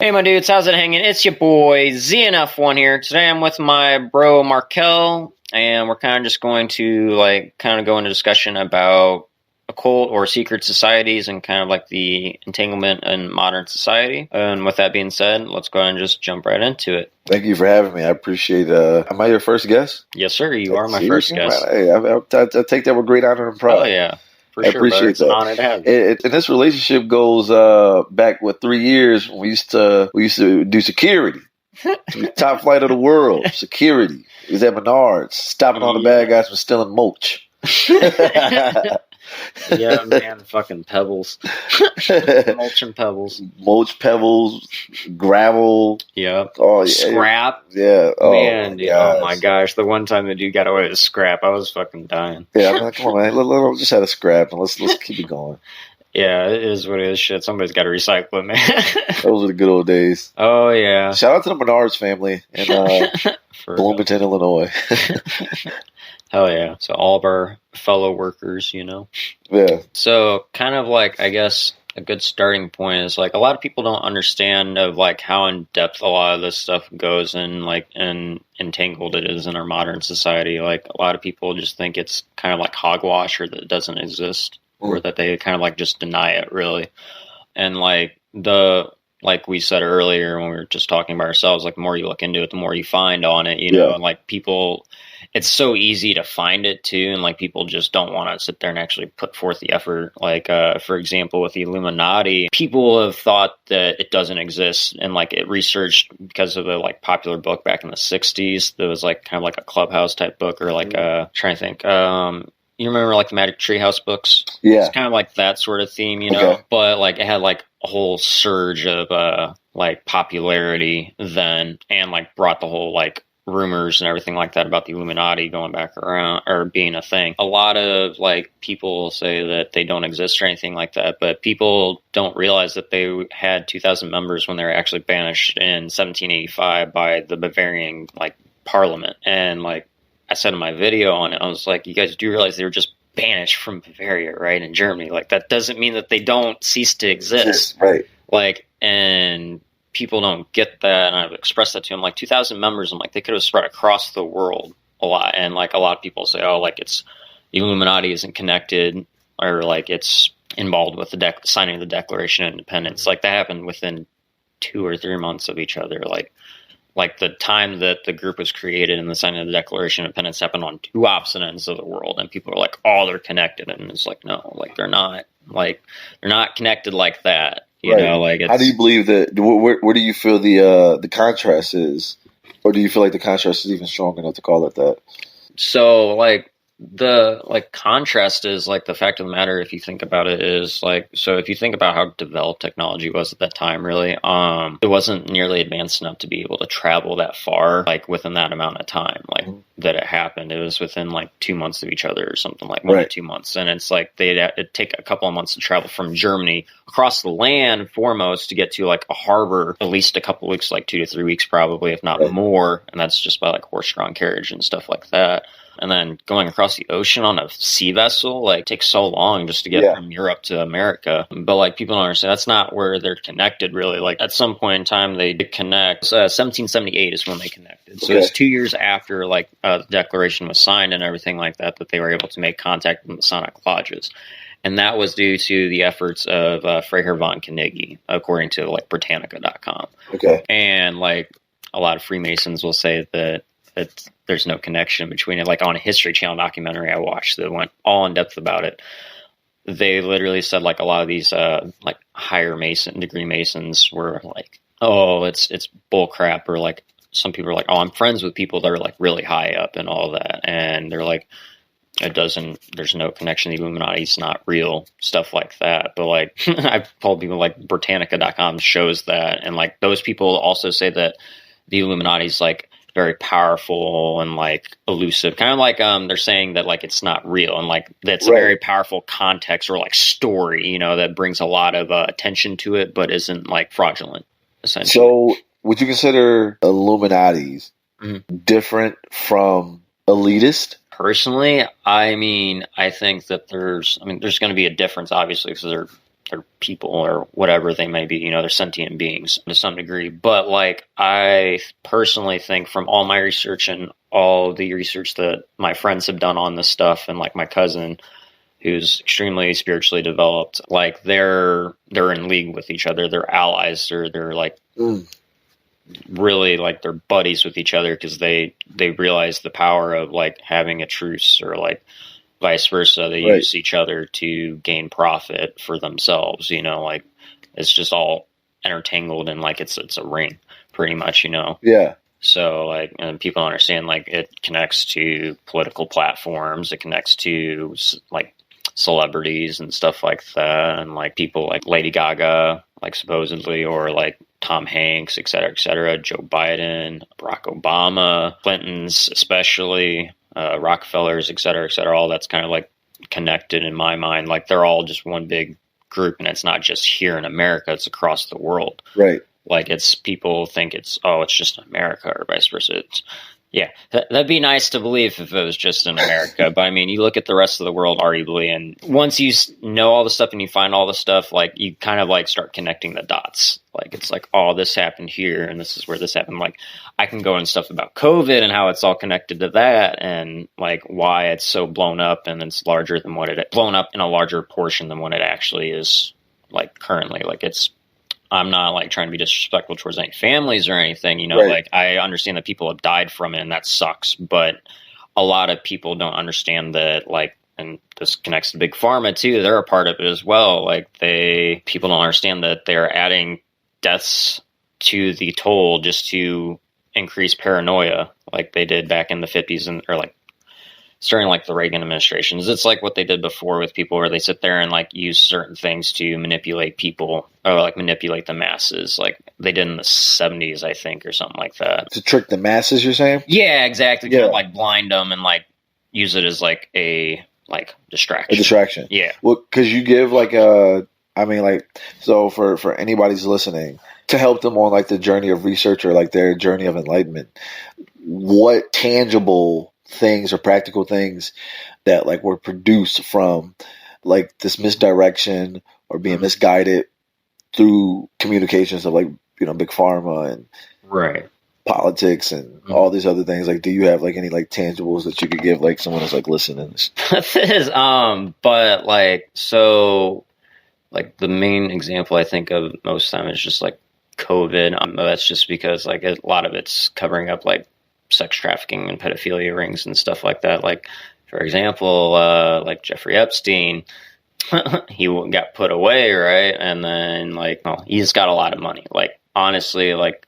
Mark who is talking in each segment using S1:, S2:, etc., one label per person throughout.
S1: Hey my dudes, how's it hanging? It's your boy ZNF1 here. Today I'm with my bro Markel, and we're kind of just going to go into discussion about occult or secret societies and kind of like the entanglement in modern society. And with that being said, let's go ahead and just jump right into it.
S2: Thank you for having me. I appreciate am I your first guest?
S1: Yes, sir. You are my first guest.
S2: Hey, I take that with great honor and pride.
S1: Oh, yeah.
S2: I appreciate
S1: that. It's an honor to have you.
S2: And this relationship goes back 3 years when we used to do security. Top flight of the world, security. It was at Menards, stopping all the bad guys from stealing mulch.
S1: Yeah, man, fucking pebbles. Mulch and pebbles.
S2: Mulch, pebbles, gravel.
S1: Yep.
S2: Oh, yeah.
S1: Scrap.
S2: Yeah. Oh,
S1: man, oh my gosh. The one time the dude got away with scrap, I was fucking dying.
S2: Yeah, I'm like, come on, man. Let's just have a scrap and let's keep it going.
S1: Yeah, it is what it is. Shit, somebody's got to recycle it, man.
S2: Those were the good old days.
S1: Oh, yeah.
S2: Shout out to the Menards family in Bloomington, Illinois.
S1: Hell yeah. So all of our fellow workers, you know?
S2: Yeah.
S1: So kind of like, I guess, a good starting point is like a lot of people don't understand of like how in depth a lot of this stuff goes and like and entangled it is in our modern society. Like a lot of people just think it's kind of like hogwash or that it doesn't exist or that they kind of like just deny it really. And like we said earlier when we were just talking about ourselves, like the more you look into it, the more you find on it, you know, and like people, it's so easy to find it too. And like people just don't want to sit there and actually put forth the effort. Like, for example, with the Illuminati, people have thought that it doesn't exist. And like it researched because of a like popular book back in the 60s. That was like kind of like a Clubhouse type book or like, trying to think, you remember like the Magic Treehouse books?
S2: Yeah.
S1: It's kind of like that sort of theme, you know, but like it had like a whole surge of like popularity then and like brought the whole like rumors and everything like that about the Illuminati going back around or being a thing. A lot of like people say that they don't exist or anything like that, but people don't realize that they had 2,000 members when they were actually banished in 1785 by the Bavarian like parliament. And like I said in my video on it, I was like, you guys do realize they were just banished from Bavaria, right? In Germany. Like that doesn't mean that they don't cease to exist.
S2: Right.
S1: Like, and people don't get that. And I've expressed that to them, like 2,000 members. I'm like, they could have spread across the world a lot. And like a lot of people say, oh, like it's the Illuminati isn't connected or like it's involved with the signing of the Declaration of Independence. Like that happened within 2 or 3 months of each other. Like the time that the group was created and the signing of the Declaration of Independence happened on two opposite ends of the world. And people are like, oh, they're connected. And it's like, no, like they're not. Like they're not connected like that. You know, like it's,
S2: how do you believe that? Where do you feel the contrast is? Or do you feel like the contrast is even strong enough to call it that?
S1: So like the like contrast is like the fact of the matter, if you think about it, is like, so if you think about how developed technology was at that time, really, it wasn't nearly advanced enough to be able to travel that far, like within that amount of time, like that it happened. It was within like 2 months of each other or something like 1 to 2 months. And it's like it'd take a couple of months to travel from Germany across the land foremost to get to like a harbor, at least a couple of weeks, like 2 to 3 weeks, probably, if not more. And that's just by like horse-drawn carriage and stuff like that. And then going across the ocean on a sea vessel, like, takes so long just to get from Europe to America. But, like, people don't understand. That's not where they're connected, really. Like, at some point in time, they did connect. 1778 is when they connected. So it's 2 years after, like, the Declaration was signed and everything like that, that they were able to make contact with Masonic lodges. And that was due to the efforts of Freiherr von Knigge, according to, like, Britannica.com.
S2: Okay.
S1: And, like, a lot of Freemasons will say that there's no connection between it. Like on a History Channel documentary I watched that went all in depth about it, they literally said like a lot of these like higher degree Masons were like, oh, it's bull crap, or like some people are like, oh, I'm friends with people that are like really high up and all that, and they're like, there's no connection, the Illuminati's not real, stuff like that. But like I've told people like Britannica.com shows that, and like those people also say that the Illuminati's like very powerful and like elusive, kind of like they're saying that like it's not real, and like that's a very powerful context or like story, you know, that brings a lot of attention to it, but isn't like fraudulent, essentially.
S2: So would you consider Illuminati's different from elitist?
S1: Personally, I mean, I think that there's going to be a difference, obviously, because they're or people or whatever they may be, they're sentient beings to some degree. But like, I personally think from all my research and all the research that my friends have done on this stuff, and like my cousin, who's extremely spiritually developed, like they're in league with each other. They're allies. They're like really like they're buddies with each other, because they realize the power of like having a truce, or like vice versa. They use each other to gain profit for themselves. Like it's just all intertangled, and like it's a ring, pretty much.
S2: Yeah.
S1: So like, and people don't understand, like it connects to political platforms. It connects to like celebrities and stuff like that, and like people like Lady Gaga, like supposedly, or like Tom Hanks, et cetera, Joe Biden, Barack Obama, Clintons, especially, Rockefellers, et cetera, all that's kind of like connected in my mind. Like they're all just one big group, and it's not just here in America, it's across the world.
S2: Right.
S1: Like it's, people think it's just America, or vice versa. Yeah, that'd be nice to believe if it was just in America. But I mean, you look at the rest of the world, arguably, and once you know all the stuff and you find all the stuff, like you kind of like start connecting the dots. Like it's like, oh, this happened here, and this is where this happened. Like I can go into stuff about COVID and how it's all connected to that, and like why it's so blown up, and it's larger than what it blown up in a larger portion than what it actually is. Like currently, like it's. I'm not like trying to be disrespectful towards any families or anything, like I understand that people have died from it, and that sucks. But a lot of people don't understand that, like, and this connects to Big Pharma too. They're a part of it as well. Like people don't understand that they're adding deaths to the toll just to increase paranoia, like they did back in the 50s or like during like the Reagan administrations. It's like what they did before with people, where they sit there and like use certain things to manipulate people, or like manipulate the masses, like they did in the 70s, I think, or something like that. To
S2: trick the masses, you're saying?
S1: Yeah, exactly. Kind of like blind them and like use it as like a distraction.
S2: A distraction.
S1: Yeah.
S2: Well, because you give like so for anybody's listening, to help them on like the journey of research, or like their journey of enlightenment, what tangible things or practical things that like were produced from like this misdirection or being misguided through communications of like Big Pharma and politics and all these other things? Like, do you have like any like tangibles that you could give like someone that's like listening?
S1: But like, so like the main example I think of most of the time is just like COVID. That's just because like a lot of it's covering up like sex trafficking and pedophilia rings and stuff like that. Like, for example, like Jeffrey Epstein, he got put away, right? And then like, he's got a lot of money. Like, honestly, like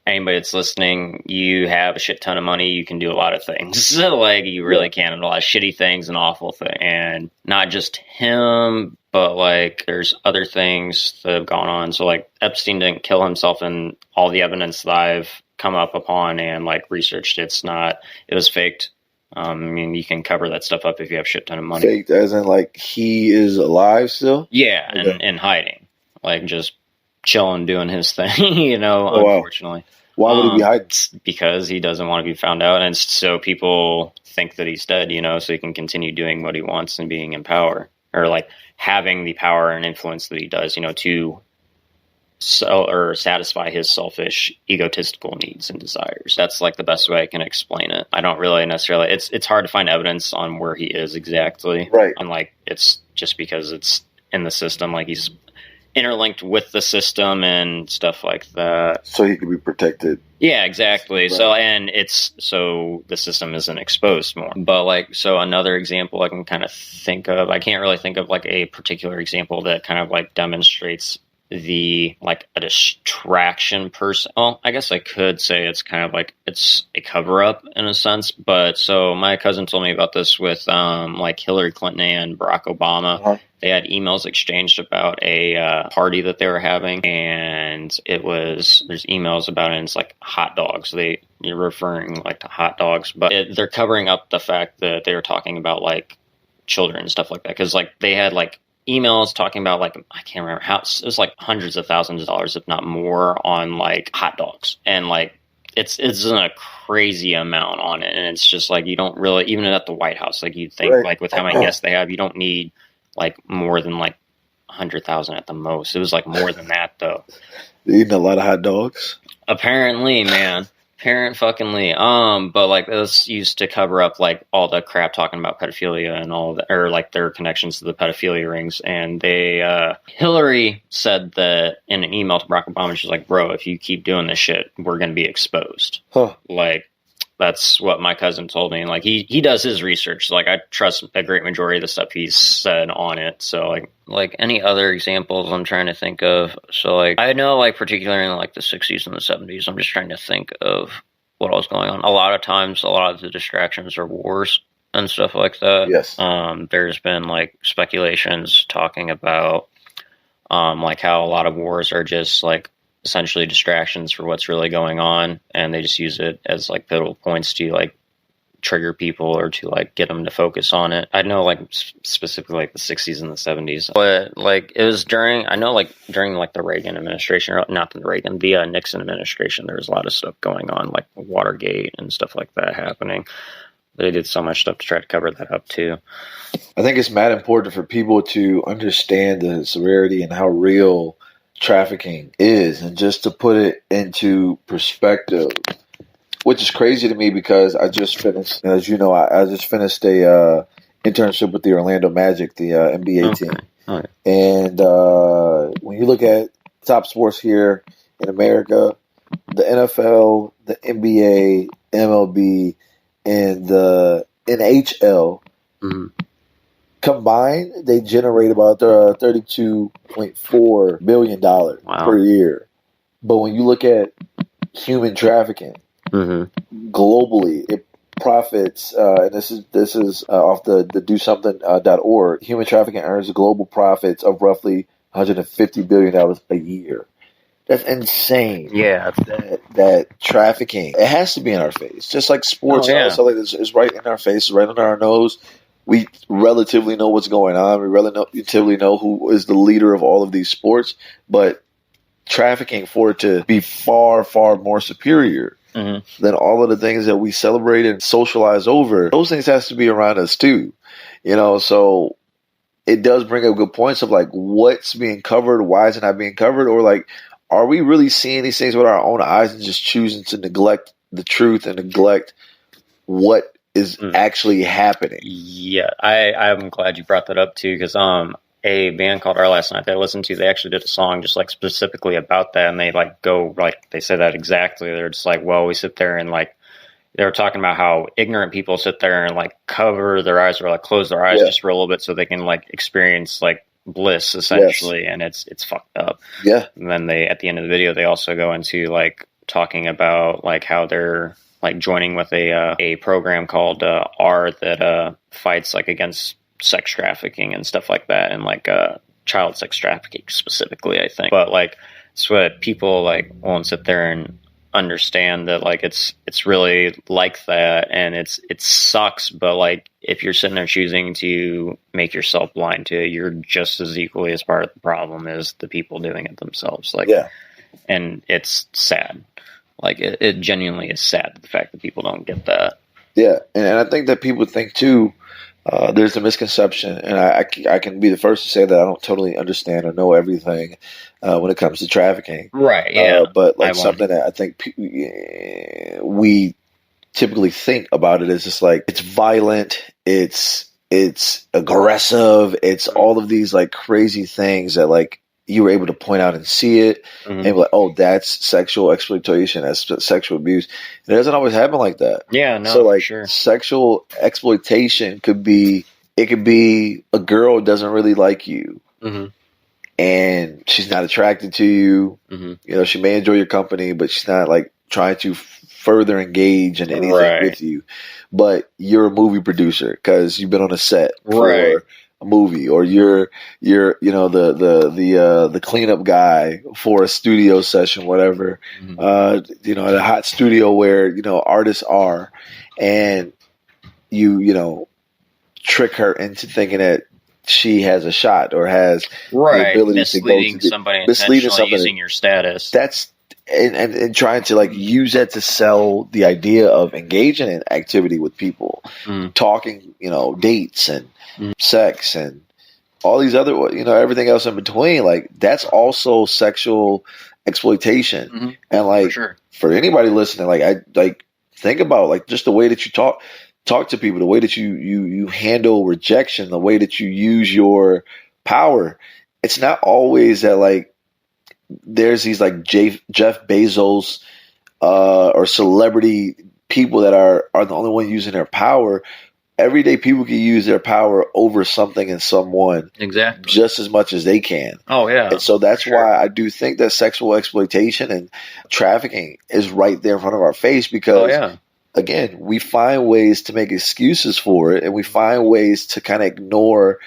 S1: anybody that's listening, you have a shit ton of money, you can do a lot of things. So like, you really can, and a lot of shitty things and awful things. And not just him, but like there's other things that have gone on. So like Epstein didn't kill himself, and all the evidence that I've come up upon and like researched, it was faked. I mean, you can cover that stuff up if you have shit ton of money.
S2: Faked as in like he is alive still?
S1: Yeah, okay. and hiding, like just chilling, doing his thing, unfortunately.
S2: Wow. Why would he be hiding?
S1: Because he doesn't want to be found out, and so people think that he's dead, so he can continue doing what he wants and being in power, or like having the power and influence that he does, to or satisfy his selfish, egotistical needs and desires. That's like the best way I can explain it. I don't really necessarily. It's hard to find evidence on where he is exactly,
S2: right?
S1: And like it's just because it's in the system, like he's interlinked with the system and stuff like that,
S2: so he can be protected.
S1: Yeah, exactly.
S2: Right.
S1: So the system isn't exposed more. But like, so another example I can kind of think of, I can't really think of like a particular example that kind of like demonstrates the like a distraction person. Well, I guess I could say it's kind of like it's a cover up in a sense. But so my cousin told me about this with like Hillary Clinton and Barack Obama. Uh-huh. They had emails exchanged about a party that they were having, and there's emails about it, and it's like hot dogs. You're referring like to hot dogs, but they're covering up the fact that they were talking about like children and stuff like that, because like they had like emails talking about like, I can't remember how, it was like hundreds of thousands of dollars, if not more, on like hot dogs. And like it's a crazy amount on it, and it's just like you don't really, even at the White House, like you'd think, right, like with how many guests they have, you don't need like more than like 100,000 at the most. It was like more than that though.
S2: Eating a lot of hot dogs.
S1: Apparently, man. Fuckingly. But like this used to cover up like all the crap talking about pedophilia and all that, or like their connections to the pedophilia rings. And they, Hillary said that in an email to Barack Obama, she's like, bro, if you keep doing this shit, we're going to be exposed.
S2: Huh.
S1: Like, that's what my cousin told me. And like he does his research. Like I trust a great majority of the stuff he's said on it. So like any other examples I'm trying to think of. So like I know like particularly in like the 60s and the 70s, I'm just trying to think of what was going on. A lot of times, a lot of the distractions are wars and stuff like that.
S2: Yes.
S1: There's been like speculations talking about like how a lot of wars are just like essentially distractions for what's really going on, and they just use it as like pivotal points to like trigger people or to like get them to focus on it. I know like specifically like the 60s and the 70s, but like it was during like the Reagan administration, or not the Reagan, the Nixon administration, there was a lot of stuff going on, like Watergate and stuff like that happening. They did so much stuff to try to cover that up too.
S2: I think it's mad important for people to understand the severity and how real trafficking is, and just to put it into perspective, which is crazy to me because I just finished, as you know, I just finished a internship with the Orlando Magic, the NBA team.
S1: Okay.
S2: And when you look at top sports here in America, the NFL, the NBA, MLB, and the NHL, combined, they generate about $32.4 billion per year. But when you look at human trafficking globally, it profits, and this is off the DoSomething.org. Human trafficking earns global profits of roughly $150 billion a year. That's insane.
S1: Yeah,
S2: that trafficking, it has to be in our face, just like sports.
S1: Oh, yeah.
S2: So like it's right in our face, right under our nose. We relatively know what's going on. We relatively know who is the leader of all of these sports, but trafficking, for it to be far, far more superior than all of the things that we celebrate and socialize over, those things has to be around us too. You know, so it does bring up good points of like what's being covered, why is it not being covered, or like, are we really seeing these things with our own eyes and just choosing to neglect the truth and neglect what is actually happening?
S1: Yeah, I'm glad you brought that up too, because a band called Our Last Night that I listened to, they actually did a song just like specifically about that, and they like go like they say that exactly. They're just like, well, we sit there and like they were talking about how ignorant people sit there and like cover their eyes or like close their eyes just for a little bit so they can like experience like bliss essentially, and it's fucked up. Yeah. And then they, at the end of the video, they also go into like talking about like how they're like joining with a program called R that fights like against sex trafficking and stuff like that, and like child sex trafficking specifically, I think. But like it's what people like won't sit there and understand, that like it's really like that, and it sucks, but like if you're sitting there choosing to make yourself blind to it, you're just as equally as part of the problem as the people doing it themselves. Like, and it's sad. Like it genuinely is sad, the fact that people don't get that.
S2: Yeah, and I think that people think too, there's a misconception, and I can be the first to say that I don't totally understand or know everything when it comes to trafficking.
S1: Right, yeah.
S2: But like something that I think we typically think about it is just like, it's violent, it's aggressive, it's all of these like crazy things that like you were able to point out and see it and be like, oh, that's sexual exploitation, that's sexual abuse. And it doesn't always happen like that.
S1: Yeah, no,
S2: so like
S1: sure.
S2: Sexual exploitation could be a girl doesn't really like you. And she's not attracted to you. You know, she may enjoy your company, but she's not like trying to further engage in anything with you. But you're a movie producer because you've been on a set for a movie, or you're you know the cleanup guy for a studio session, whatever. You know, at a hot studio where you know artists are, and you know trick her into thinking that she has a shot or has the ability to go to
S1: somebody, intentionally using your status.
S2: That's and trying to like use that to sell the idea of engaging in activity with people, talking, you know, dates and sex and all these other, everything else in between, like that's also sexual exploitation.
S1: Mm-hmm.
S2: And like for anybody listening, like I like think about like just the way that you talk to people, the way that you handle rejection, the way that you use your power. It's not always that like there's these like Jeff Bezos or celebrity people that are the only one using their power. Everyday people can use their power over something and someone
S1: exactly
S2: just as much as they can.
S1: Oh yeah.
S2: And so that's why I do think that sexual exploitation and trafficking is right there in front of our face, because again, we find ways to make excuses for it, and we find ways to kind of ignore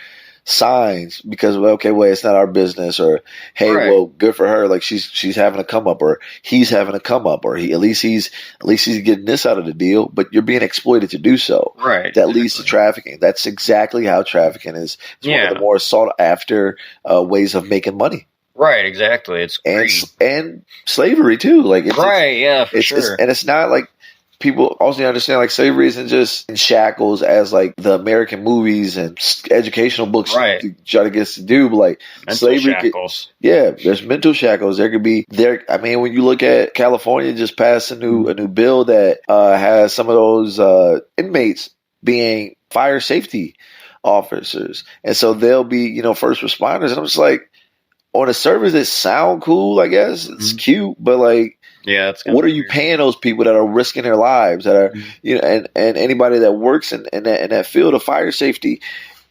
S2: signs because, well, okay, well, it's not our business, or hey, well, good for her, like she's having a come up, or he's having a come up, or at least he's getting this out of the deal, but you're being exploited to do so.
S1: Right.
S2: That leads to trafficking. That's exactly how trafficking is. It's one of the more sought after ways of making money.
S1: Right, exactly. It's
S2: and slavery too. Like
S1: for sure.
S2: And it's not like people also understand like slavery isn't just in shackles as like the American movies and educational books try to get us to do, but like
S1: mental
S2: slavery
S1: shackles.
S2: There's mental shackles. There could be I mean, when you look at California, just passed a new bill that has some of those inmates being fire safety officers, and so they'll be first responders. And I'm just like, on a service that sound cool, I guess it's cute, but like, what are you paying those people that are risking their lives, that are and anybody that works in that field of fire safety?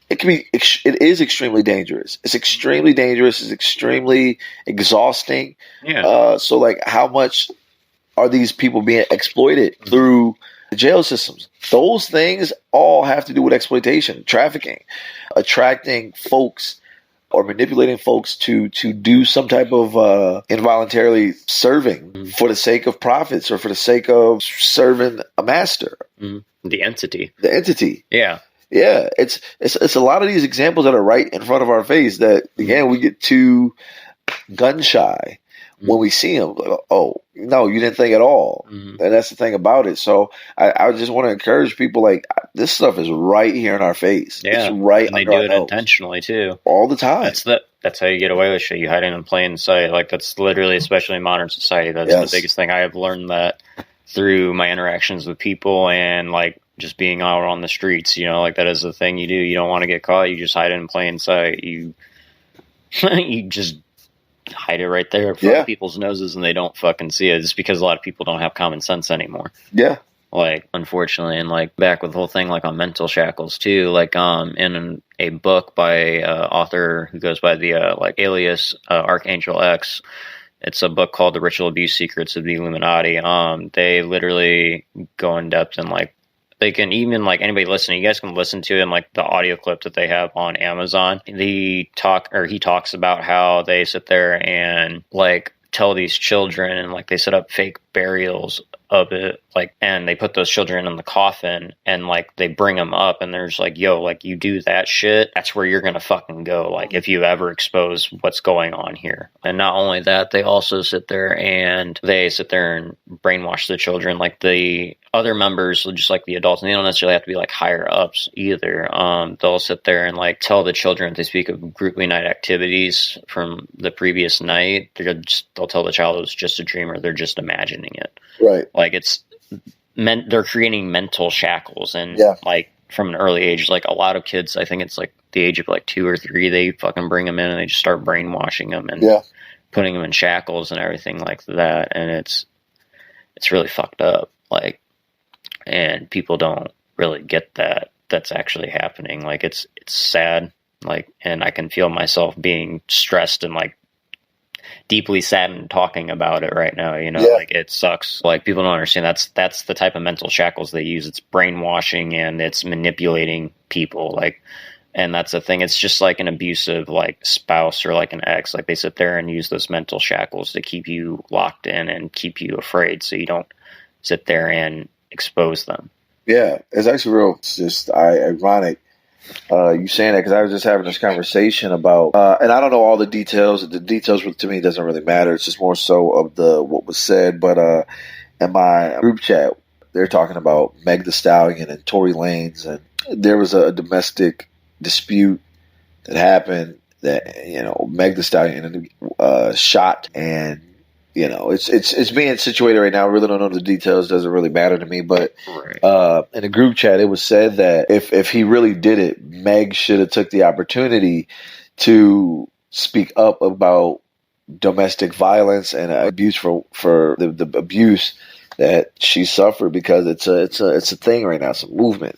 S2: It is extremely dangerous. It's extremely dangerous. It's extremely exhausting. So like, how much are these people being exploited through the jail systems? Those things all have to do with exploitation, trafficking, attracting folks or manipulating folks to do some type of involuntarily serving for the sake of profits or for the sake of serving a master.
S1: The entity.
S2: Yeah. It's a lot of these examples that are right in front of our face that, again, we get too gun shy when we see them. Like, oh, no, you didn't think at all. And that's the thing about it. So I just want to encourage people, like, this stuff is right here in our face. It's right
S1: and they do it intentionally too.
S2: All the time.
S1: That's how you get away with shit. You hide it in plain sight. Like, that's literally, especially in modern society, that's the biggest thing. I have learned that through my interactions with people and like just being out on the streets, like that is the thing you do. You don't want to get caught. You just hide it in plain sight. You just hide it right there in front of people's noses and they don't fucking see it. It's because a lot of people don't have common sense anymore. Like, unfortunately, and like back with the whole thing, like on mental shackles too, like in a book by author who goes by the like alias Archangel X. It's a book called The Ritual Abuse Secrets of the Illuminati. They literally go in depth and like, they can even, like, anybody listening, you guys can listen to it in like the audio clip that they have on Amazon. He talks about how they sit there and like tell these children, and like they set up fake burials of it, like, and they put those children in the coffin and like they bring them up and there's like, yo, like, you do that shit, that's where you're gonna fucking go, like, if you ever expose what's going on here. And not only that, they also sit there and brainwash the children, like the other members, just like the adults, and they don't necessarily have to be like higher ups either. They'll sit there and like tell the children, if they speak of group night activities from the previous night, they'll tell the child it was just a dream or they're just imagining it.
S2: Right.
S1: Like, they're creating mental shackles, and like from an early age, like a lot of kids, I think it's like the age of like 2 or 3, they fucking bring them in and they just start brainwashing them and putting them in shackles and everything like that. And it's really fucked up. Like, and people don't really get that that's actually happening. Like, it's sad. Like, and I can feel myself being stressed and like deeply saddened talking about it right now, like, it sucks. Like, people don't understand that's the type of mental shackles they use. It's brainwashing and it's manipulating people. Like, and that's the thing. It's just like an abusive like spouse or like an ex. Like, they sit there and use those mental shackles to keep you locked in and keep you afraid, so you don't sit there and expose them. Yeah,
S2: it's actually it's just ironic you saying that, because I was just having this conversation about, and I don't know all the details. The details to me doesn't really matter. It's just more so of what was said. But in my group chat, they're talking about Meg Thee Stallion and Tory Lanez, and there was a domestic dispute that happened that, you know, Meg Thee Stallion shot, and, you know, it's being situated right now. I really don't know the details. Doesn't really matter to me. But in the group chat, it was said that if he really did it, Meg should have took the opportunity to speak up about domestic violence and abuse for the abuse that she suffered, because it's a thing right now. It's a movement.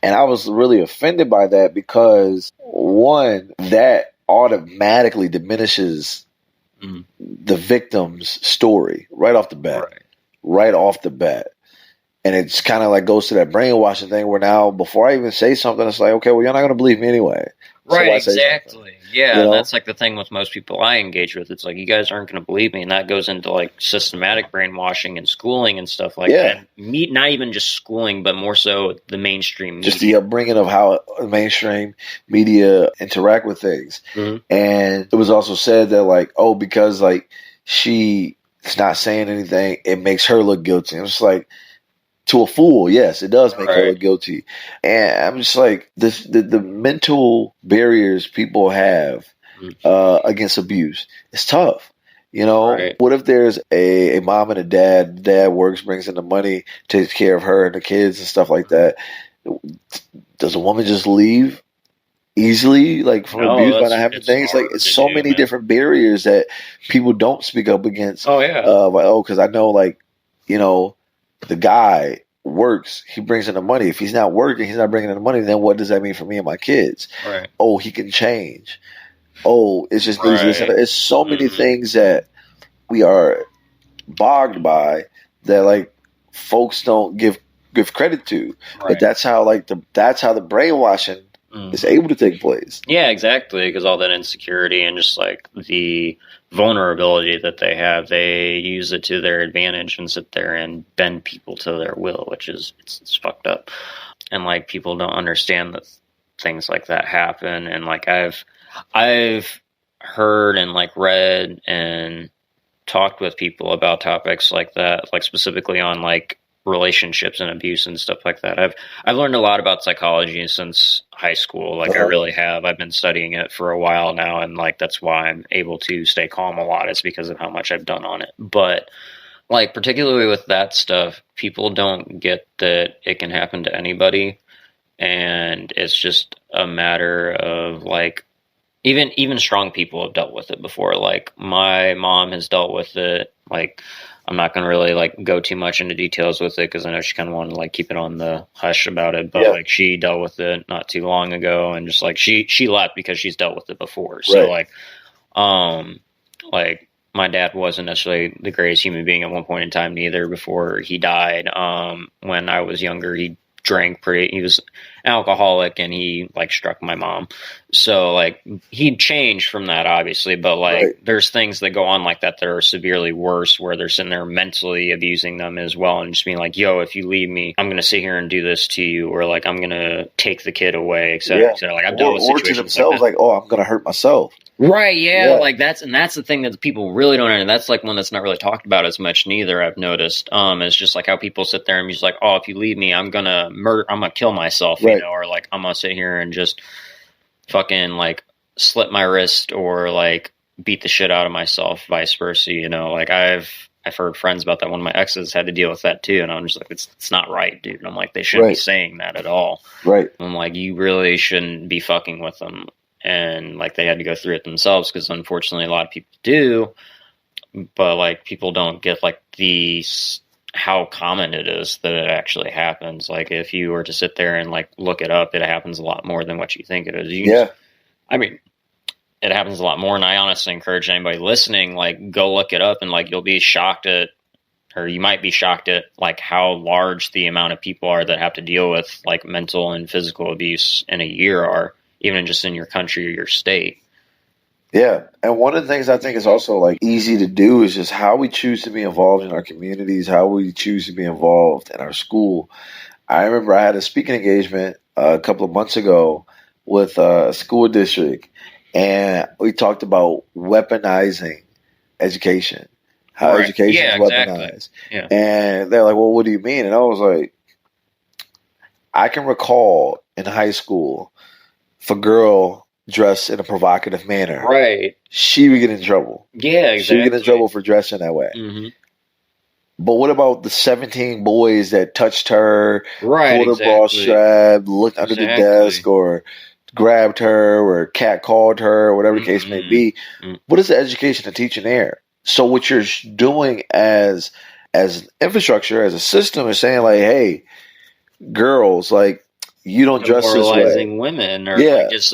S2: And I was really offended by that, because one, that automatically diminishes the victim's story right off the bat. Right off the bat. And it's kind of like goes to that brainwashing thing where now, before I even say something, it's like, okay, well, you're not going to believe me anyway.
S1: Right, exactly. Yeah, you know? That's like the thing with most people I engage with. It's like, you guys aren't going to believe me, and that goes into like systematic brainwashing and schooling and stuff like that. Not even just schooling, but more so the mainstream media.
S2: Just the upbringing of how mainstream media interact with things. And it was also said that like, oh, because like she's not saying anything, it makes her look guilty. And it's like, to a fool, yes, it does make her look guilty. And I'm just like, the mental barriers people have against abuse, it's tough. You know, what if there's a mom and a dad? The dad works, brings in the money, takes care of her and the kids and stuff like that. Does a woman just leave easily, like from abuse by not having things? Like, it's so many different barriers that people don't speak up against. Because I know, like, you know, the guy works, he brings in the money. If he's not working, he's not bringing in the money, then what does that mean for me and my kids? Oh, he can change. Oh, it's just this. It's so many things that we are bogged by that, like, folks don't give credit to. But that's how the brainwashing is able to take place.
S1: Yeah, exactly. Because all that insecurity and just like the vulnerability that they have, they use it to their advantage and sit there and bend people to their will, which is it's fucked up. And like, people don't understand that things like that happen. And like, I've heard and like read and talked with people about topics like that, like specifically on like relationships and abuse and stuff like that. I've learned a lot about psychology since high school. Like, I really have. I've been studying it for a while now, and like, that's why I'm able to stay calm a lot. It's because of how much I've done on it. But like, particularly with that stuff, people don't get that it can happen to anybody, and it's just a matter of like, even strong people have dealt with it before. Like, my mom has dealt with it. Like, I'm not going to really like go too much into details with it, because I know she kind of wanted to like keep it on the hush about it. But like, she dealt with it not too long ago, and just like she left because she's dealt with it before. So like my dad wasn't necessarily the greatest human being at one point in time, neither, before he died. When I was younger, he was an alcoholic, and he like struck my mom. So like, he changed from that, obviously, but like, there's things that go on like that are severely worse, where they're sitting there mentally abusing them as well, and just being like, yo, if you leave me, I'm going to sit here and do this to you, or like, I'm going to take the kid away, etc. Like, I've dealt with situations
S2: to themselves like, oh, I'm going to hurt myself.
S1: Right, like that's the thing that people really don't understand. That's like one that's not really talked about as much neither, I've noticed. It's just like how people sit there and be just like, oh, if you leave me, I'm gonna kill myself, you know, or like, I'm gonna sit here and just fucking like slit my wrist, or like beat the shit out of myself, vice versa, you know. Like, I've heard friends about that. One of my exes had to deal with that too, and I'm just like, it's not right, dude. And I'm like, they shouldn't be saying that at all. I'm like, you really shouldn't be fucking with them. And like, they had to go through it themselves, because unfortunately a lot of people do. But like, people don't get like how common it is that it actually happens. Like, if you were to sit there and like look it up, it happens a lot more than what you think it is. I mean, it happens a lot more, and I honestly encourage anybody listening, like, go look it up, and like, you'll be shocked at, or you might be shocked at like how large the amount of people are that have to deal with like mental and physical abuse in a year are, even just in your country or your state.
S2: Yeah, and one of the things I think is also like easy to do is just how we choose to be involved in our communities, how we choose to be involved in our school. I remember I had a speaking engagement a couple of months ago with a school district, and we talked about weaponizing education, how education is weaponized. And they're like, well, what do you mean? And I was like, I can recall in high school, if a girl dress in a provocative manner,
S1: Right.
S2: she would get in trouble.
S1: Yeah, exactly.
S2: She would get in trouble for dressing that way.
S1: Mm-hmm.
S2: But what about the 17 boys that touched her,
S1: Right,
S2: pulled her bra strap, looked under the desk, or grabbed her, or catcalled her, or whatever the case may be? What is the education and teaching there? So what you're doing as infrastructure, as a system, is saying like, hey, girls, like, you don't dress this way.
S1: Demoralizing women, or like just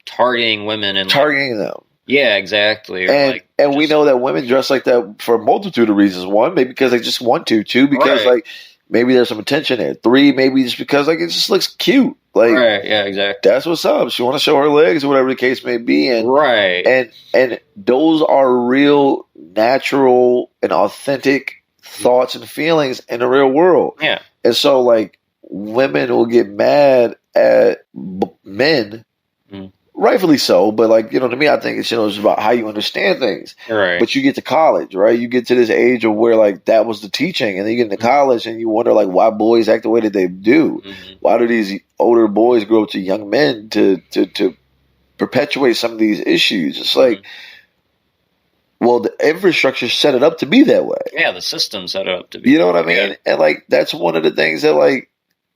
S1: targeting women and
S2: targeting them.
S1: Yeah, exactly. Or
S2: and we know that women dress like that for a multitude of reasons. One, maybe because they just want to. Two, because like maybe there's some attention there. Three, maybe just because like it just looks cute. Like,
S1: yeah, exactly.
S2: That's what's up. She want to show her legs or whatever the case may be. And and those are real, natural, and authentic thoughts and feelings in the real world.
S1: Yeah.
S2: And so like women will get mad at men. Rightfully so, but like, to me, I think it's, it's about how you understand things.
S1: Right.
S2: But you get to college, right? You get to this age of where like that was the teaching, and then you get into college and you wonder like why boys act the way that they do. Why do these older boys grow up to young men to perpetuate some of these issues? It's like, well, the infrastructure set it up to be that way.
S1: Yeah, the system set it up to be.
S2: You know what I mean? Yeah. And like that's one of the things that like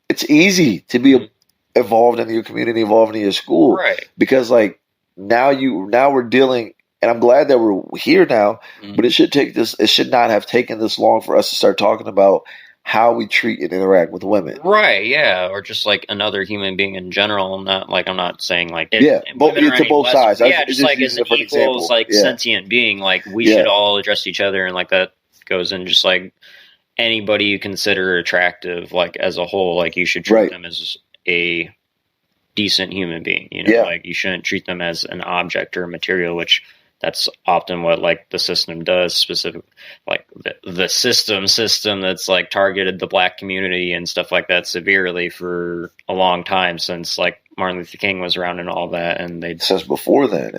S2: it's easy to be evolved into your community, evolved into your school.
S1: Right.
S2: Because like now we're dealing, and I'm glad that we're here now, but it should not have taken this long for us to start talking about how we treat and interact with women.
S1: Right, yeah. Or just like another human being in general. I'm not saying like
S2: to both sides.
S1: Yeah, just like as an equal, sentient being, like we should all address each other, and like that goes in just like anybody you consider attractive, like as a whole, like you should treat them as a decent human being, like you shouldn't treat them as an object or material, which that's often what like the system does, specific like the system that's like targeted the black community and stuff like that severely for a long time, since like Martin Luther King was around and all that, and
S2: since before then.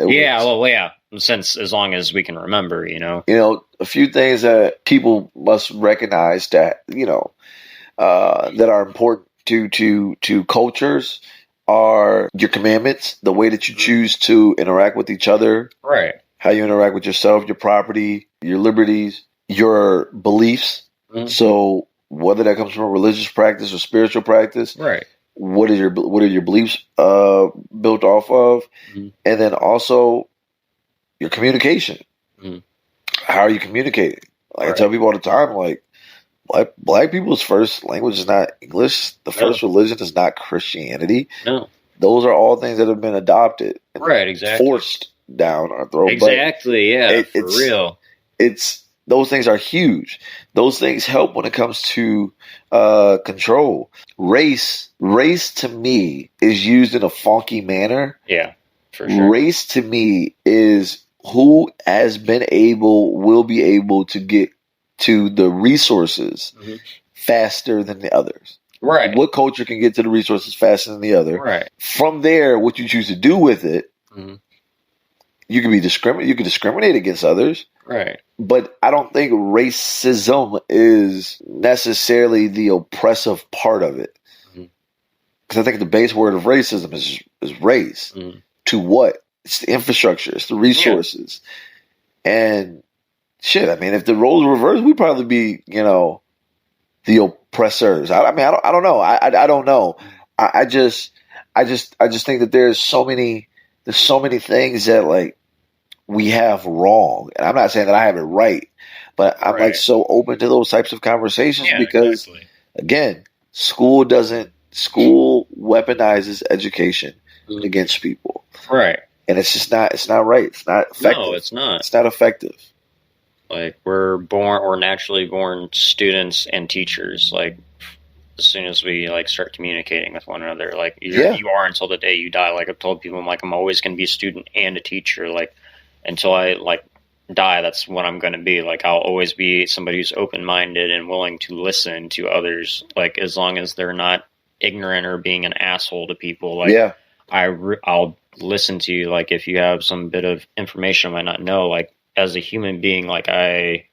S1: Since as long as we can remember,
S2: a few things that people must recognize that that are important to cultures are your commandments, the way that you choose to interact with each other,
S1: right?
S2: How you interact with yourself, your property, your liberties, your beliefs. So whether that comes from a religious practice or spiritual practice,
S1: right?
S2: What are your beliefs built off of, and then also your communication. How are you communicating? Like I tell people all the time, like. Black people's first language is not English. The first religion is not Christianity.
S1: No.
S2: Those are all things that have been adopted.
S1: Right, exactly.
S2: Forced down our throat.
S1: Exactly, for real.
S2: Those things are huge. Those things help when it comes to control. Race to me is used in a funky manner.
S1: Yeah, for sure.
S2: Race to me is who will be able to get to the resources faster than the others.
S1: Right.
S2: What culture can get to the resources faster than the other?
S1: Right.
S2: From there, what you choose to do with it, you can discriminate against others.
S1: Right.
S2: But I don't think racism is necessarily the oppressive part of it. Because I think the base word of racism is race. To what? It's the infrastructure. It's the resources. And shit, I mean, if the roles were reversed, we'd probably be, the oppressors. I don't know. I don't know. I just think that there's so many things that like we have wrong, and I'm not saying that I have it right, but I'm like so open to those types of conversations because, again, school weaponizes education against people,
S1: right?
S2: And it's just not. It's not right. It's not effective.
S1: No, it's not.
S2: It's not effective.
S1: Like we're naturally born students and teachers. Like as soon as we like start communicating with one another, like you are until the day you die. Like I've told people, I'm always going to be a student and a teacher. Like until I like die, that's what I'm going to be. Like I'll always be somebody who's open-minded and willing to listen to others. Like as long as they're not ignorant or being an asshole to people. Like I'll listen to you. Like if you have some bit of information I might not know, like. As a human being, like I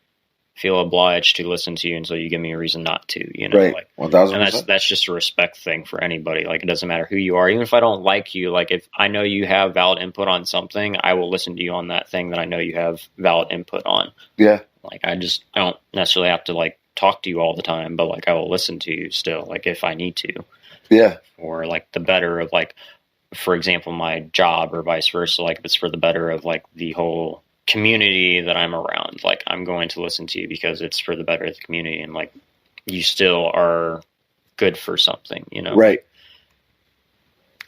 S1: feel obliged to listen to you until you give me a reason not to, you know,
S2: Right.
S1: like
S2: 1000%.
S1: and that's just a respect thing for anybody. Like, it doesn't matter who you are, even if I don't like you. Like, if I know you have valid input on something, I will listen to you on that thing that I know you have valid input on.
S2: Yeah.
S1: Like, I don't necessarily have to like talk to you all the time, but like I will listen to you still, like if I need to.
S2: Yeah.
S1: Or like the better of, like, for example, my job, or vice versa. Like, if it's for the better of like the whole community that I'm around, like I'm going to listen to you because it's for the better of the community, and like you still are good for something, you know?
S2: Right.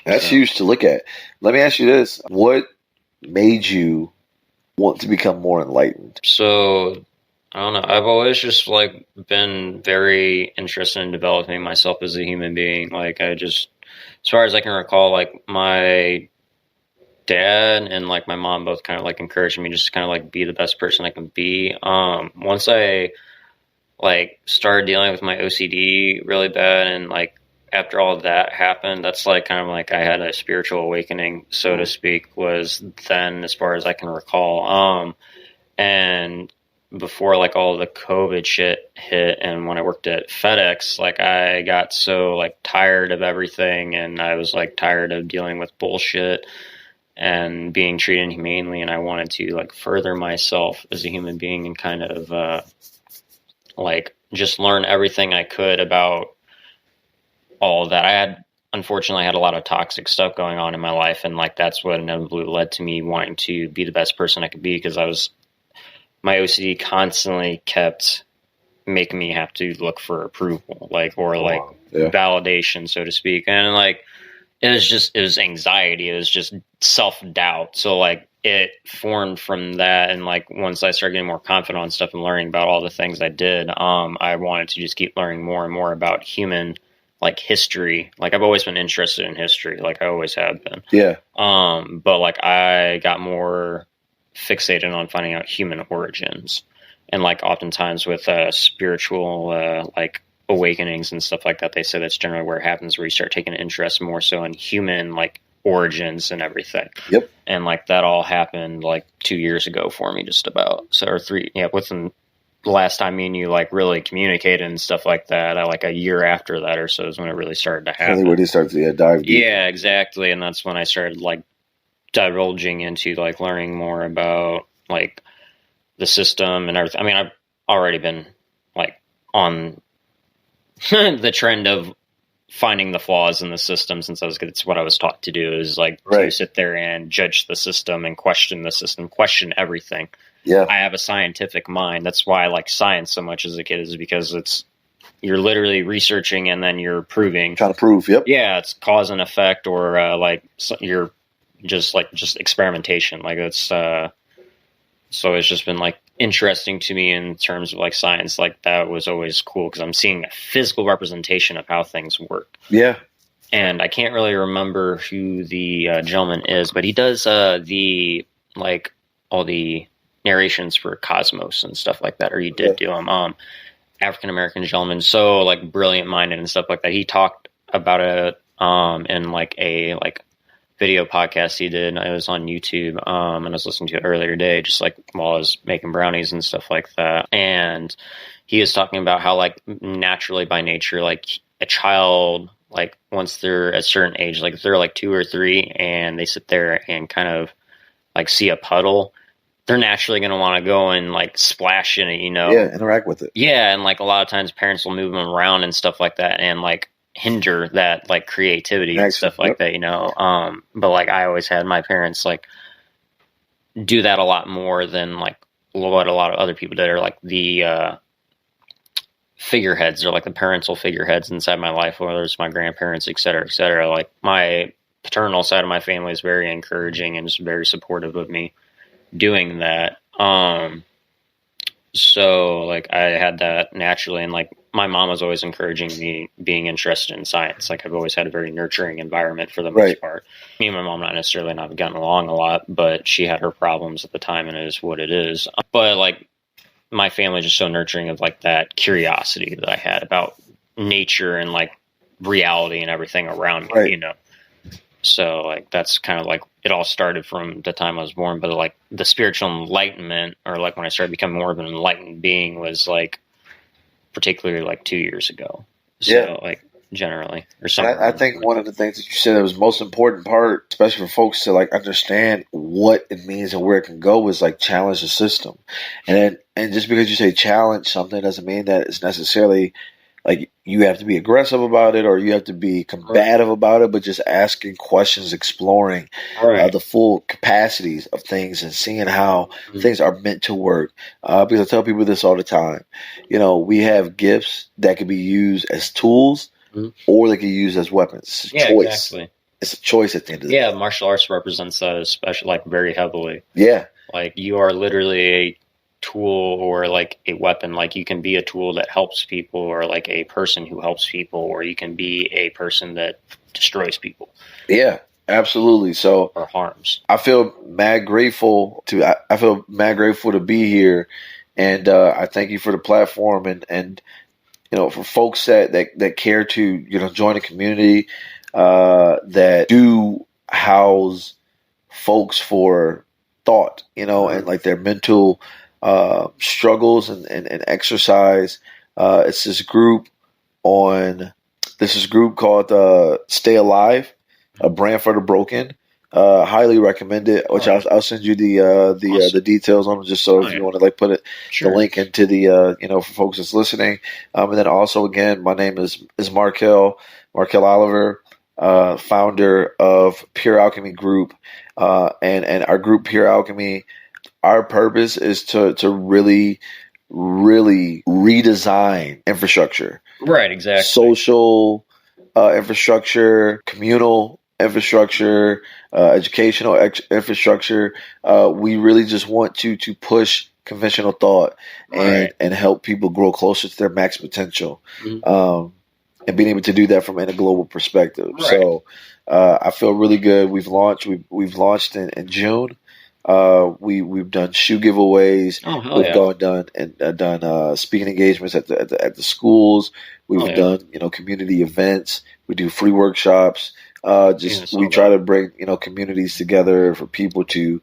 S2: That's huge to look at. Let me ask you this. What made you want to become more enlightened?
S1: So, I don't know. I've always just like been very interested in developing myself as a human being. Like, as far as I can recall, like my dad and like my mom both kind of like encouraged me just to kind of like be the best person I can be. Once I like started dealing with my OCD really bad, and like after all of that happened, that's like kind of like I had a spiritual awakening, so to speak, was then, as far as I can recall. And before like all the COVID shit hit, and when I worked at FedEx, like I got so like tired of everything, and I was like tired of dealing with bullshit and being treated inhumanely, and I wanted to like further myself as a human being and kind of like just learn everything I could about all of that. I had, unfortunately, had a lot of toxic stuff going on in my life, and like that's what inevitably led to me wanting to be the best person I could be, because my OCD constantly kept making me have to look for approval, like, or like validation, so to speak. And like, it was anxiety. It was just self-doubt. So like it formed from that. And like, once I started getting more confident on stuff and learning about all the things I did, I wanted to just keep learning more and more about human like history. Like, I've always been interested in history. Like, I always have been.
S2: Yeah.
S1: But like I got more fixated on finding out human origins, and like oftentimes with spiritual like awakenings and stuff like that, they say that's generally where it happens, where you start taking an interest more so in human like origins and everything.
S2: Yep.
S1: And like that all happened like 2 years ago for me, just about. So, or 3, yeah, within the last time me and you like really communicated and stuff like that, like a year after that or so is when it really started to happen.
S2: Really, when you start to dive deep.
S1: Yeah, exactly. And that's when I started like divulging into like learning more about like the system and everything. I mean, I've already been like on the trend of finding the flaws in the system since it's what I was taught to do, is like to sit there and judge the system and question the system, question everything.
S2: Yeah.
S1: I have a scientific mind. That's why I like science so much as a kid, is because you're literally researching and then you're proving.
S2: Trying to prove, yep.
S1: Yeah, it's cause and effect, or like you're just experimentation. Like, it's so it's just been like interesting to me in terms of like science. Like, that was always cool because I'm seeing a physical representation of how things work.
S2: Yeah.
S1: And I can't really remember who the gentleman is, but he does the like all the narrations for Cosmos and stuff like that, or he did do them. African American gentleman, so like brilliant minded and stuff like that. He talked about it in like a video podcast he did. It was on YouTube, and I was listening to it earlier today, just like while I was making brownies and stuff like that. And he was talking about how like naturally by nature, like a child, like once they're at a certain age, like if they're like 2 or 3 and they sit there and kind of like see a puddle, they're naturally going to want to go and like splash in it, you know?
S2: Yeah, interact with it.
S1: Yeah, and like a lot of times parents will move them around and stuff like that, and like hinder that like creativity and stuff like that, you know? But like I always had my parents like do that a lot more than like what a lot of other people did, or like the figureheads, or like the parental figureheads inside my life, whether it's my grandparents, et cetera, et cetera. Like my paternal side of my family is very encouraging and just very supportive of me doing that. So like I had that naturally, and like my mom was always encouraging me being interested in science. Like I've always had a very nurturing environment for the most part. Me and my mom not gotten along a lot, but she had her problems at the time, and it is what it is. But like my family is just so nurturing of like that curiosity that I had about nature and like reality and everything around me, you know? So like that's kind of like it all started from the time I was born, but like the spiritual enlightenment, or like when I started becoming more of an enlightened being, was like particularly like 2 years ago. So like generally or something.
S2: I think one of the things that you said that was most important part, especially for folks to like understand what it means and where it can go, is like challenge the system. And just because you say challenge something doesn't mean that it's necessarily like you have to be aggressive about it or you have to be combative about it, but just asking questions, exploring the full capacities of things and seeing how things are meant to work. Because I tell people this all the time. You know, we have gifts that can be used as tools or they can be used as weapons. It's a choice. Exactly. It's a choice at the end of the day.
S1: Yeah, martial arts represents that especially like very heavily.
S2: Yeah.
S1: Like you are literally a tool or like a weapon. Like you can be a tool that helps people or like a person who helps people, or you can be a person that destroys people.
S2: Yeah, absolutely. So
S1: or harms.
S2: I feel mad grateful to be here, and I thank you for the platform and you know, for folks that care to, you know, join a community that do house folks for thought, you know, and like their mental struggles and exercise. It's this group called Stay Alive, a brand for the broken. Highly recommend it. Which I'll send you the details on it, just so if you want to like put it the link into the you know, for folks that's listening. And then also again, my name is Markel Oliver, founder of Pure Alchemy Group, and our group Pure Alchemy. Our purpose is to really redesign infrastructure.
S1: Right, exactly.
S2: Social infrastructure, communal infrastructure, educational infrastructure. We really just want to push conventional thought and help people grow closer to their max potential. And being able to do that from in a global perspective. Right. So I feel really good. We've launched in June. We've done shoe giveaways. We've done speaking engagements at the schools. We've done, you know, community events. We do free workshops. We try to bring, you know, communities together for people to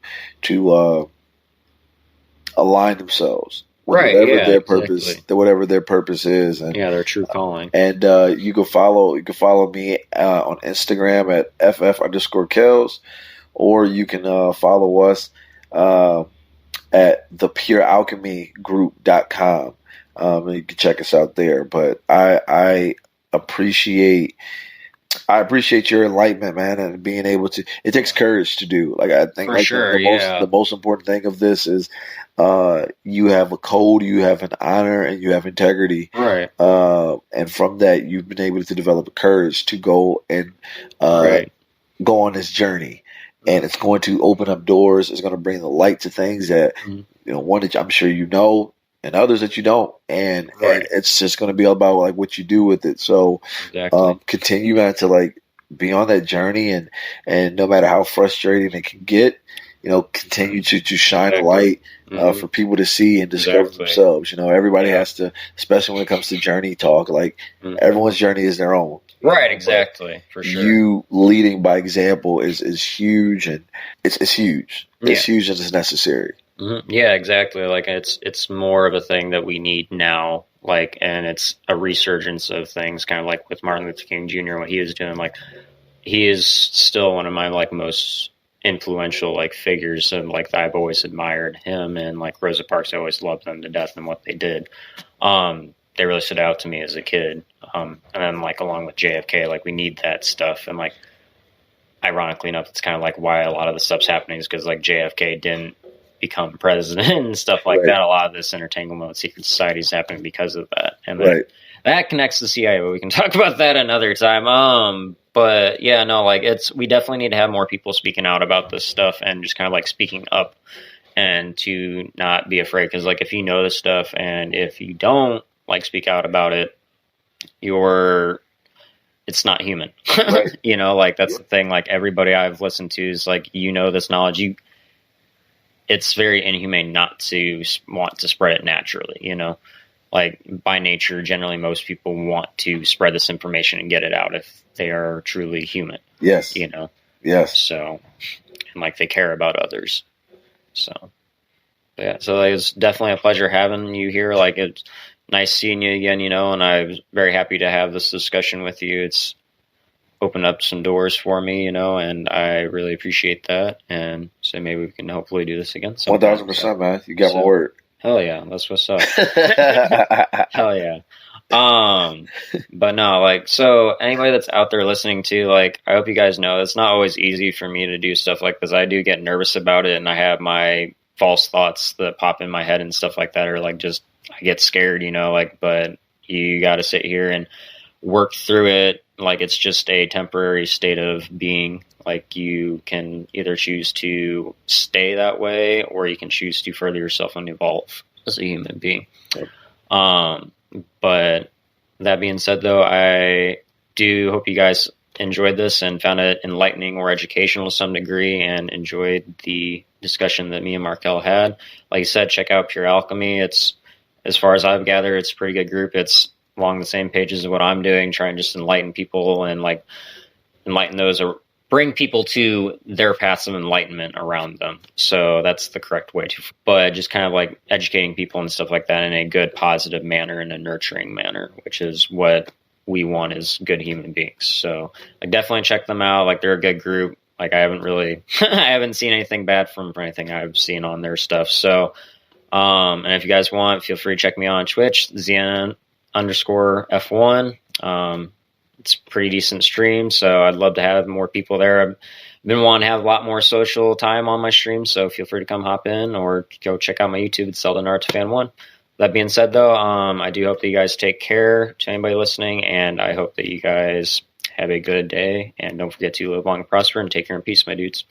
S2: align themselves with whatever their purpose is, and
S1: their true calling.
S2: And you can follow me on Instagram at ff_Kells. Or you can follow us at thepurealchemygroup.com. You can check us out there. But I appreciate your enlightenment, man, and being able to. It takes courage to do. Like I think, the most important thing of this is you have a code, you have an honor, and you have integrity.
S1: Right.
S2: And from that, you've been able to develop a courage to go and go on this journey. And it's going to open up doors. It's going to bring the light to things that, you know, one that I'm sure you know, and others that you don't. And it's just going to be all about like what you do with it. So continue, man, to like be on that journey, and no matter how frustrating it can get, you know, continue to shine a light for people to see and discover themselves. You know, everybody has to, especially when it comes to journey talk, like everyone's journey is their own.
S1: Right, exactly, for sure.
S2: You leading by example is huge, and it's huge. It's huge, and it's necessary.
S1: Mm-hmm. Yeah, exactly. Like it's more of a thing that we need now. Like, and it's a resurgence of things, kind of like with Martin Luther King Jr. What he was doing. Like, he is still one of my like most influential like figures, and like I've always admired him, and like Rosa Parks. I always loved them to death and what they did. They really stood out to me as a kid. And then like along with JFK, like we need that stuff. And like, ironically enough, it's kind of like why a lot of the stuff's happening is because like JFK didn't become president and stuff like that. A lot of this entanglement with secret societies happening because of that. And that connects to the CIA, but we can talk about that another time. But yeah, no, like we definitely need to have more people speaking out about this stuff and just kind of like speaking up and to not be afraid. Because like if you know this stuff and if you don't like speak out about it, it's not human. You know, like that's the thing. Like everybody I've listened to is like, you know, this knowledge, it's very inhumane not to want to spread it naturally, you know, like by nature, generally most people want to spread this information and get it out if they are truly human.
S2: Yes.
S1: You know,
S2: Yes.
S1: So, and like they care about others. So, but yeah, so like, it's definitely a pleasure having you here. Like, it's nice seeing you again, and I was very happy to have this discussion with you. It's opened up some doors for me, and I really appreciate that. And so maybe we can hopefully do this again sometime.
S2: 1000%, man. You got my word.
S1: Hell yeah, that's what's up. Hell yeah. But no, like, so anybody that's out there listening to, like, I hope you guys know it's not always easy for me to do stuff like this. I do get nervous about it, and I have my false thoughts that pop in my head and stuff like that, or like just I get scared, but you got to sit here and work through it. Like, it's just a temporary state of being. Like, you can either choose to stay that way, or you can choose to further yourself and evolve as a human being.
S2: Yep.
S1: But that being said, though, I do hope you guys enjoyed this and found it enlightening or educational to some degree, and enjoyed the discussion that me and Markel had. Like I said, check out Pure Alchemy. It's, as far as I've gathered, it's a pretty good group. It's along the same pages of what I'm doing, trying to just enlighten people and like enlighten those, or bring people to their paths of enlightenment around them. So that's the correct way to, but just kind of like educating people and stuff like that in a good, positive manner and a nurturing manner, which is what we want as good human beings. So like, definitely check them out. Like, they're a good group. Like, I haven't really, I haven't seen anything bad from anything I've seen on their stuff. So, and if you guys want, feel free to check me out on Twitch, Zian_F1. It's a pretty decent stream, so I'd love to have more people there. I've been wanting to have a lot more social time on my stream, so feel free to come hop in or go check out my YouTube. It's Zelda Naruto Fan 1. That being said, though, I do hope that you guys take care to anybody listening, and I hope that you guys have a good day, and don't forget to live long and prosper, and take care in peace, my dudes.